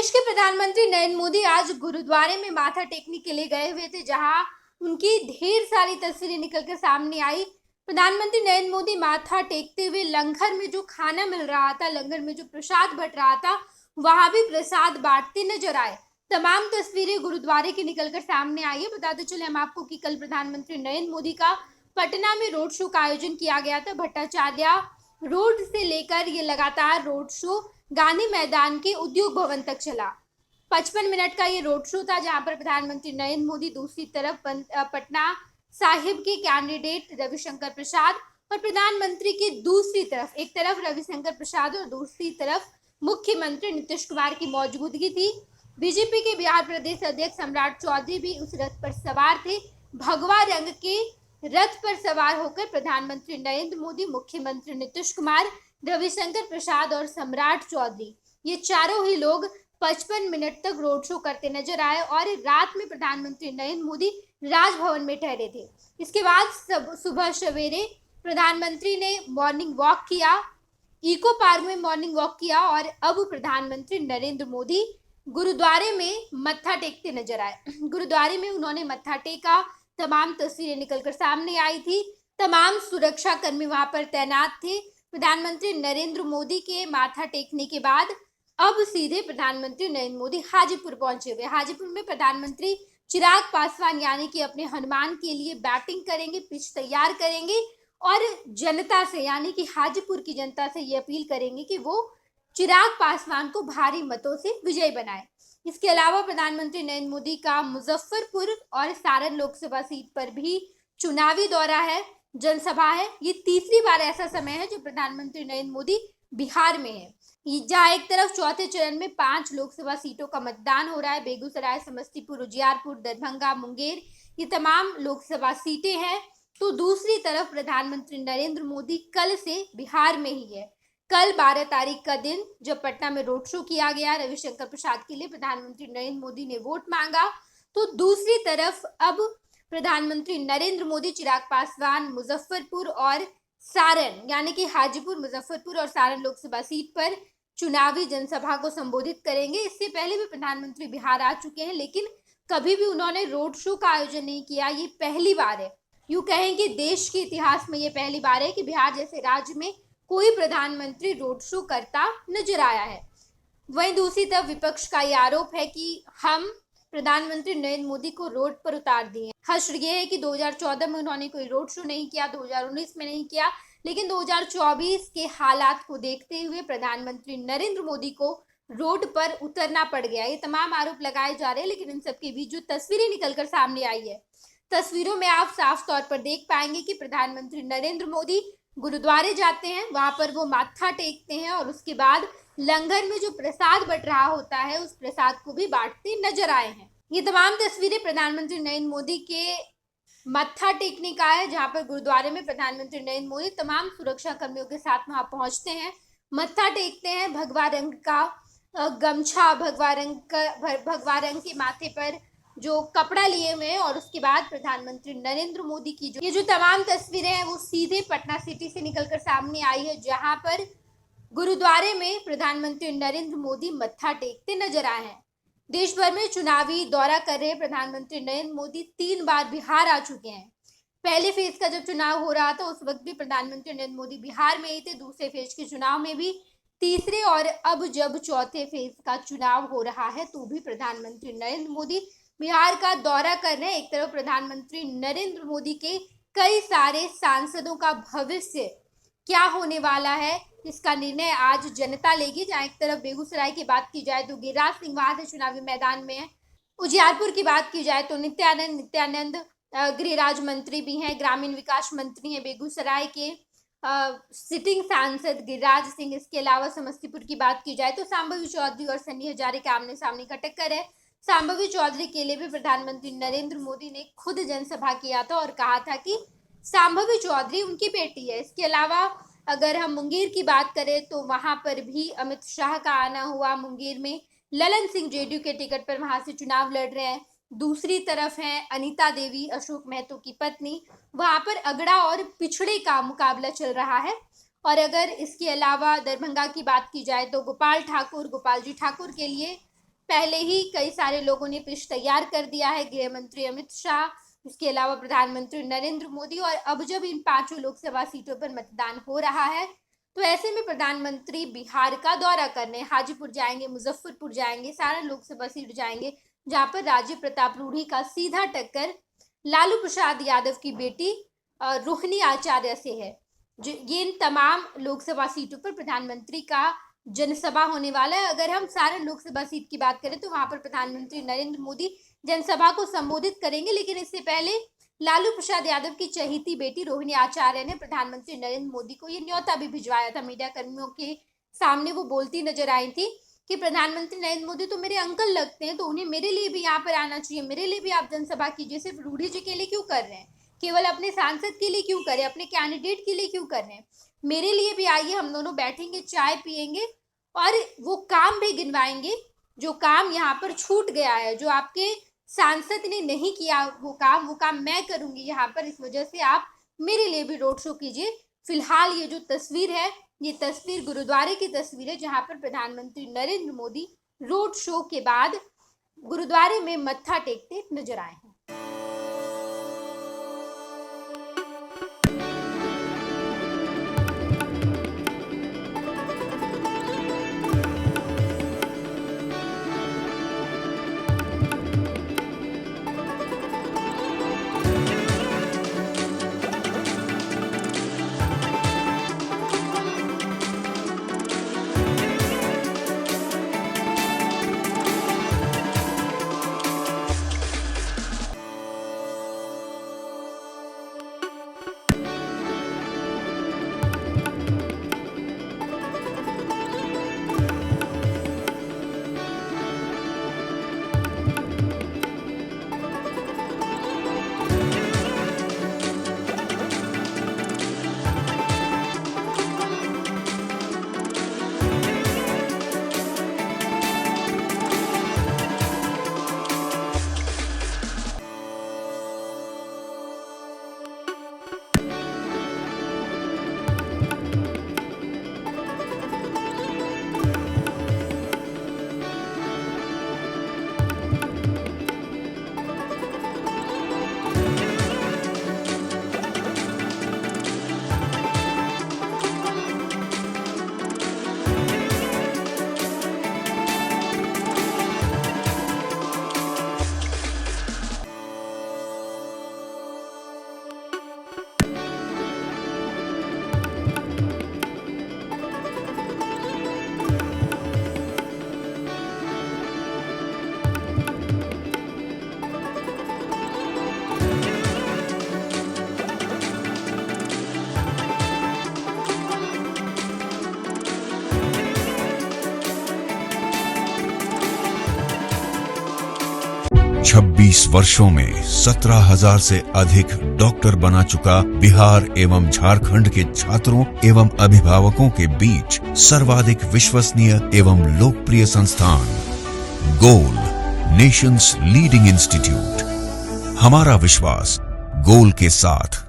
देश के प्रधानमंत्री नरेंद्र मोदी आज गुरुद्वारे में माथा टेकने के लिए गए हुए थे, जहां उनकी ढेर सारी तस्वीरें निकलकर सामने आई। प्रधानमंत्री नरेंद्र मोदी माथा टेकते हुए लंगर में जो खाना मिल रहा था, लंगर में जो प्रसाद बट रहा था, वहां भी प्रसाद बांटते नजर आए। तमाम तस्वीरें गुरुद्वारे की निकलकर सामने आई है। बताते चले हम आपको कि कल प्रधानमंत्री नरेंद्र मोदी का पटना में रोड शो का आयोजन किया गया था। भट्टाचार्य रोड से लेकर ये लगातार रोड शो गांधी मैदान के उद्योग भवन तक चला। 55 मिनट का ये रोड शो था, जहां पर प्रधानमंत्री नरेंद्र मोदी दूसरी तरफ पटना साहिब के कैंडिडेट रविशंकर प्रसाद और प्रधानमंत्री की दूसरी तरफ, एक तरफ रविशंकर प्रसाद और दूसरी तरफ मुख्यमंत्री नीतीश कुमार की मौजूदगी थी। बीजेपी के बिहार प्रदेश अध्यक्ष सम्राट चौधरी भी उस रथ पर सवार थे। भगवा रंग के रथ पर सवार होकर प्रधानमंत्री नरेंद्र मोदी, मुख्यमंत्री नीतीश कुमार, रविशंकर प्रसाद और सम्राट चौधरी, ये चारों ही लोग 55 मिनट तक रोड शो करते नजर आए और रात में प्रधानमंत्री नरेंद्र मोदी राजभवन में ठहरे थे। इसके बाद सुबह सवेरे प्रधानमंत्री ने मॉर्निंग वॉक किया, इको पार्क में मॉर्निंग वॉक किया और अब प्रधानमंत्री नरेंद्र मोदी गुरुद्वारे में मत्था टेकते नजर आए। गुरुद्वारे में उन्होंने मत्था टेका। तमाम तस्वीरें निकलकर सामने आई थी। तमाम सुरक्षा कर्मी वहां पर तैनात थे। प्रधानमंत्री नरेंद्र मोदी के माथा टेकने के बाद अब सीधे प्रधानमंत्री नरेंद्र मोदी हाजीपुर पहुंचे हुए। हाजीपुर में प्रधानमंत्री चिराग पासवान यानी कि अपने हनुमान के लिए बैटिंग करेंगे, पिच तैयार करेंगे और जनता से यानी कि हाजीपुर की जनता से ये अपील करेंगे कि वो चिराग पासवान को भारी मतों से विजयी बनाए। इसके अलावा प्रधानमंत्री नरेंद्र मोदी का मुजफ्फरपुर और सारण लोकसभा सीट पर भी चुनावी दौरा है, जनसभा है। ये तीसरी बार ऐसा समय है जो प्रधानमंत्री नरेंद्र मोदी बिहार में है, जहाँ एक तरफ चौथे चरण में 5 लोकसभा सीटों का मतदान हो रहा है। बेगूसराय, समस्तीपुर, उजियारपुर, दरभंगा, मुंगेर, ये तमाम लोकसभा सीटें हैं। तो दूसरी तरफ प्रधानमंत्री नरेंद्र मोदी कल से बिहार में ही है। कल 12 तारीख का दिन जब पटना में रोड शो किया गया, रविशंकर प्रसाद के लिए प्रधानमंत्री नरेंद्र मोदी ने वोट मांगा, तो दूसरी तरफ अब प्रधानमंत्री नरेंद्र मोदी चिराग पासवान मुजफ्फरपुर और सारण यानी कि हाजीपुर, मुजफ्फरपुर और सारण लोकसभा सीट पर चुनावी जनसभा को संबोधित करेंगे। इससे पहले भी प्रधानमंत्री बिहार आ चुके हैं, लेकिन कभी भी उन्होंने रोड शो का आयोजन नहीं किया। ये पहली बार है, यूं कहें कि देश के इतिहास में ये पहली बार है कि बिहार जैसे राज्य में कोई प्रधानमंत्री रोड शो करता नजर आया है। वहीं दूसरी तरफ विपक्ष का यह आरोप है कि हम प्रधानमंत्री नरेंद्र मोदी को रोड पर उतार दिए। हर्ष ये है कि 2014 में उन्होंने कोई रोड शो नहीं किया, 2019 में नहीं किया, लेकिन 2024 के हालात को देखते हुए प्रधानमंत्री नरेंद्र मोदी को रोड पर उतरना पड़ गया। ये तमाम आरोप लगाए जा रहे हैं, लेकिन इन सबके बीच जो तस्वीरें निकलकर सामने आई है, तस्वीरों में आप साफ तौर पर देख पाएंगे कि प्रधानमंत्री नरेंद्र मोदी गुरुद्वारे जाते हैं, वहां पर वो माथा टेकते हैं और उसके बाद लंगर में जो प्रसाद बट रहा होता है, उस प्रसाद को भी बांटते नजर आए हैं। ये तमाम तस्वीरें प्रधानमंत्री नरेंद्र मोदी के मत्था टेकने का है, जहां पर गुरुद्वारे में प्रधानमंत्री नरेंद्र मोदी तमाम सुरक्षा कर्मियों के साथ वहां पहुंचते हैं, मत्था टेकते हैं। भगवा रंग का गमछा, भगवा रंग के माथे पर जो कपड़ा लिए हुए हैं और उसके बाद प्रधानमंत्री नरेंद्र मोदी की ये जो तमाम तस्वीरें हैं वो सीधे पटना सिटी से निकलकर सामने आई है, जहां पर गुरुद्वारे में प्रधानमंत्री नरेंद्र मोदी मत्था टेकते नजर आए हैं। देश भर में चुनावी दौरा कर रहे प्रधानमंत्री नरेंद्र मोदी 3 बार बिहार आ चुके हैं। पहले फेज का जब चुनाव हो रहा था उस वक्त भी प्रधानमंत्री नरेंद्र मोदी बिहार में ही थे, दूसरे फेज के चुनाव में भी, तीसरे और अब जब चौथे फेज का चुनाव हो रहा है तो भी प्रधानमंत्री नरेंद्र मोदी बिहार का दौरा कर रहे हैं। एक तरफ प्रधानमंत्री नरेंद्र मोदी के कई सारे सांसदों का भविष्य क्या होने वाला है, इसका निर्णय आज जनता लेगी। जहाँ एक तरफ बेगूसराय की बात की जाए तो गिरिराज सिंह वहां से चुनावी मैदान में है। उजियारपुर की बात की जाए तो नित्यानंद गृह मंत्री भी हैं, ग्रामीण विकास मंत्री हैं बेगूसराय के, सिटिंग सांसद गिरिराज सिंह। इसके अलावा समस्तीपुर की बात की जाए तो सांबवी चौधरी और सन्नी हजारे के आमने सामने का टक्कर है। सांबवी चौधरी के लिए भी प्रधानमंत्री नरेंद्र मोदी ने खुद जनसभा किया था और कहा था कि सांबवी चौधरी उनकी बेटी है। इसके अलावा अगर हम मुंगेर की बात करें तो वहां पर भी अमित शाह का आना हुआ। मुंगेर में ललन सिंह जेडीयू के टिकट पर वहां से चुनाव लड़ रहे हैं। दूसरी तरफ है अनीता देवी, अशोक महतो की पत्नी, वहां पर अगड़ा और पिछड़े का मुकाबला चल रहा है। और अगर इसके अलावा दरभंगा की बात की जाए तो गोपाल जी ठाकुर के लिए पहले ही कई सारे लोगों ने पिच तैयार कर दिया है, गृह मंत्री अमित शाह, इसके अलावा प्रधानमंत्री नरेंद्र मोदी। और अब जब इन 5 लोकसभा सीटों पर मतदान हो रहा है तो ऐसे में प्रधानमंत्री बिहार का दौरा करने हाजीपुर जाएंगे, मुजफ्फरपुर जाएंगे, सारण लोकसभा सीट जाएंगे, जहां पर राजीव प्रताप रूढ़ी का सीधा टक्कर लालू प्रसाद यादव की बेटी रोहिणी आचार्य से है। ये इन तमाम लोकसभा सीटों पर प्रधानमंत्री का जनसभा होने वाला है। अगर हम सारण लोकसभा सीट की बात करें तो वहां पर प्रधानमंत्री नरेंद्र मोदी जनसभा को संबोधित करेंगे, लेकिन इससे पहले लालू प्रसाद यादव की चहेती बेटी रोहिणी आचार्य ने प्रधानमंत्री नरेंद्र मोदी को ये न्योता भी भिजवाया था। मीडिया कर्मियों के सामने वो बोलती नजर आई थी कि प्रधानमंत्री नरेंद्र मोदी तो मेरे अंकल लगते हैं, तो उन्हें मेरे लिए भी यहाँ पर आना चाहिए, मेरे लिए भी आप जनसभा कीजिए। सिर्फ रूढ़ी जी के लिए क्यों कर रहे हैं, केवल अपने सांसद के लिए क्यों कर रहे हैं, अपने कैंडिडेट के लिए क्यों कर रहे हैं, मेरे लिए भी आइए, हम दोनों बैठेंगे, चाय पियेंगे और वो काम भी गिनवाएंगे जो काम यहाँ पर छूट गया है, जो आपके सांसद ने नहीं किया वो काम मैं करूंगी यहाँ पर, इस वजह से आप मेरे लिए भी रोड शो कीजिए। फिलहाल ये जो तस्वीर है, ये तस्वीर गुरुद्वारे की तस्वीर है, जहां पर प्रधानमंत्री नरेंद्र मोदी रोड शो के बाद गुरुद्वारे में मत्था टेकते नजर आए हैं। छब्बीस वर्षों में 17,000 से अधिक डॉक्टर बना चुका बिहार एवं झारखंड के छात्रों एवं अभिभावकों के बीच सर्वाधिक विश्वसनीय एवं लोकप्रिय संस्थान गोल, नेशंस लीडिंग इंस्टीट्यूट। हमारा विश्वास गोल के साथ।